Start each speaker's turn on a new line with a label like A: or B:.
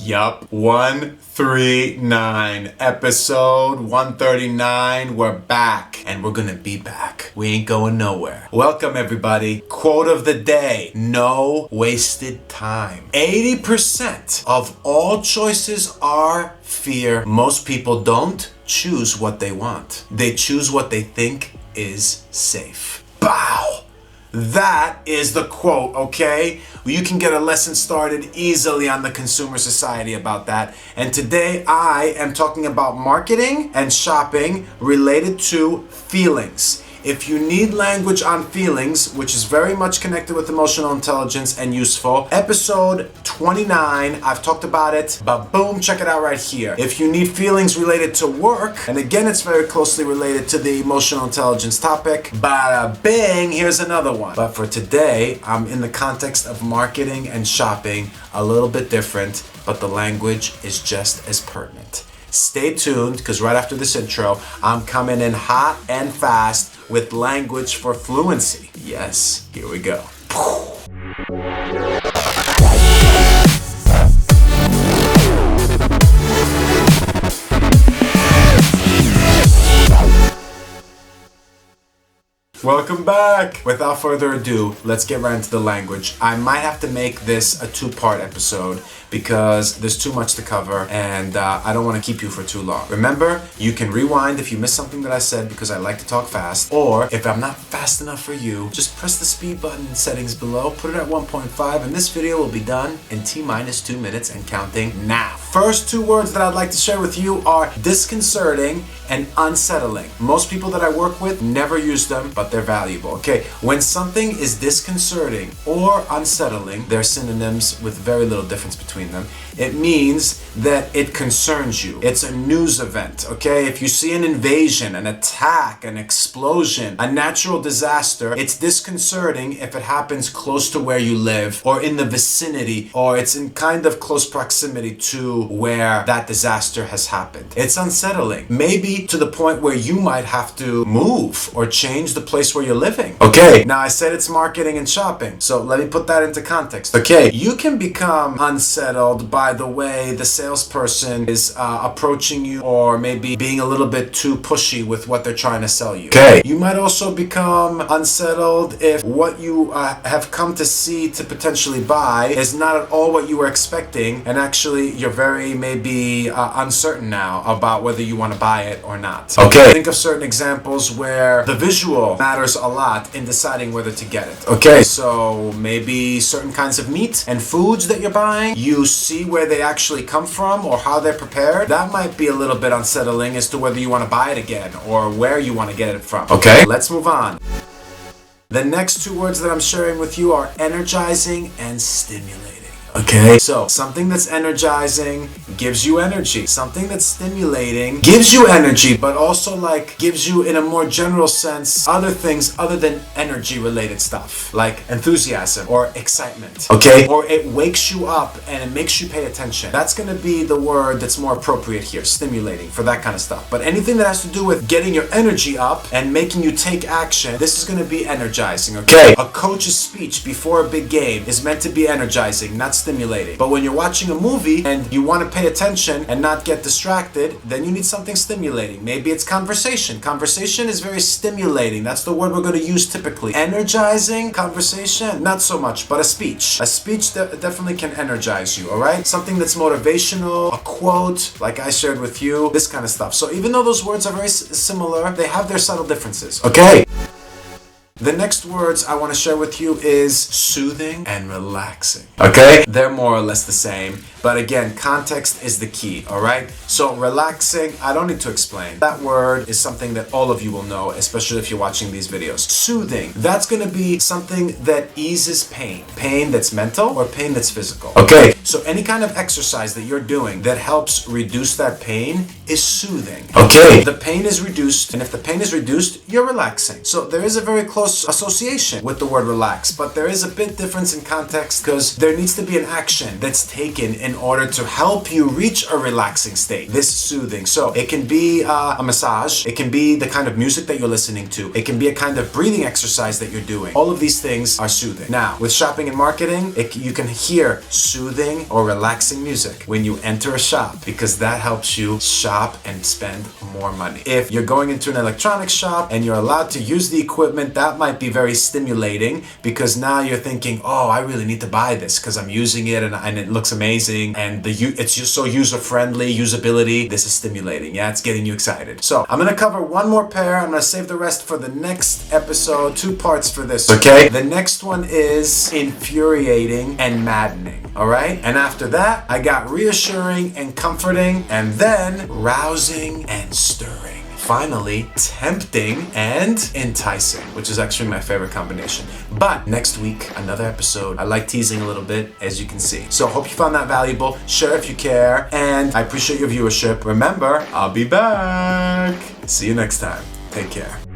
A: Yup, 139, episode 139. We're back, and we're gonna be back. We ain't going nowhere. Welcome, everybody. Quote of the day: no wasted time. 80% of all choices are fear. Most people don't choose what they want. They choose what they think is safe. Bow! That is the quote, okay? You can get a lesson started easily on the consumer society about that. And today I am talking about marketing and shopping related to feelings. If you need language on feelings, which is very much connected with emotional intelligence and useful, episode 29, I've talked about it, but boom, check it out right here. If you need feelings related to work, and again, it's very closely related to the emotional intelligence topic, bada bing, here's another one. But for today, I'm in the context of marketing and shopping, a little bit different, but the language is just as pertinent. Stay tuned, because right after this intro, I'm coming in hot and fast with language for fluency. Yes, here we go. Welcome back! Without further ado, let's get right into the language. I might have to make this a two-part episode because there's too much to cover and I don't want to keep you for too long. Remember, you can rewind if you missed something that I said because I like to talk fast, or if I'm not fast enough for you, just press the speed button in settings below, put it at 1.5, and this video will be done in T-minus 2 minutes and counting now. First two words that I'd like to share with you are disconcerting and unsettling. Most people that I work with never use them, but they're valuable. Okay, when something is disconcerting or unsettling, they're synonyms with very little difference between them. It means that it concerns you. It's a news event, okay? If you see an invasion, an attack, an explosion, a natural disaster, it's disconcerting if it happens close to where you live or in the vicinity, or it's in kind of close proximity to where that disaster has happened. It's unsettling, maybe to the point where you might have to move or change the place where you're living. Okay, now I said it's marketing and shopping, so let me put that into context. Okay, you can become unsettled by the way the salesperson is approaching you, or maybe being a little bit too pushy with what they're trying to sell you. Okay, you might also become unsettled if what you have come to see to potentially buy is not at all what you were expecting, and actually you're very maybe uncertain now about whether you want to buy it or not. Okay, think of certain examples where the visual matters a lot in deciding whether to get it. Okay, so maybe certain kinds of meat and foods that you're buying, you see where they actually come from or how they're prepared. That might be a little bit unsettling as to whether you want to buy it again or where you want to get it from. Okay, let's move on. The next two words that I'm sharing with you are energizing and stimulating. Okay, so something that's energizing gives you energy. Something that's stimulating gives you energy, but also like gives you, in a more general sense, other things other than energy related stuff, like enthusiasm or excitement. Okay, or it wakes you up and it makes you pay attention. That's going to be the word that's more appropriate here, stimulating, for that kind of stuff. But anything that has to do with getting your energy up and making you take action, this is going to be energizing. Okay, a coach's speech before a big game is meant to be energizing, not stimulating. But when you're watching a movie and you want to pay attention and not get distracted, then you need something stimulating. Maybe it's conversation. Conversation is very stimulating. That's the word we're going to use typically. Energizing, conversation, not so much, but a speech. A speech definitely can energize you, all right? Something that's motivational, a quote, like I shared with you, this kind of stuff. So even though those words are very similar, they have their subtle differences, okay? The next words I want to share with you is soothing and relaxing. Okay? They're more or less the same, but again, context is the key, alright? So relaxing, I don't need to explain. That word is something that all of you will know, especially if you're watching these videos. Soothing, that's going to be something that eases pain. Pain that's mental or pain that's physical. Okay? So any kind of exercise that you're doing that helps reduce that pain is soothing. Okay? The pain is reduced, and if the pain is reduced, you're relaxing. So there is a very close close association with the word relax, but there is a bit difference in context because there needs to be an action that's taken in order to help you reach a relaxing state. This is soothing. So it can be a massage. It can be the kind of music that you're listening to. It can be a kind of breathing exercise that you're doing. All of these things are soothing. Now, with shopping and marketing, you can hear soothing or relaxing music when you enter a shop because that helps you shop and spend more money. If you're going into an electronics shop and you're allowed to use the equipment, that might be very stimulating because now you're thinking, oh, I really need to buy this because I'm using it and it looks amazing and it's just so user-friendly, usability. This is stimulating. Yeah, it's getting you excited. So I'm going to cover one more pair. I'm going to save the rest for the next episode. 2 parts for this, okay? The next one is infuriating and maddening, all right? And after that, I got reassuring and comforting, and then rousing and stirring. Finally, tempting and enticing, which is actually my favorite combination. But next week, another episode. I like teasing a little bit, as you can see. So hope you found that valuable. Share if you care, and I appreciate your viewership. Remember, I'll be back. See you next time. Take care.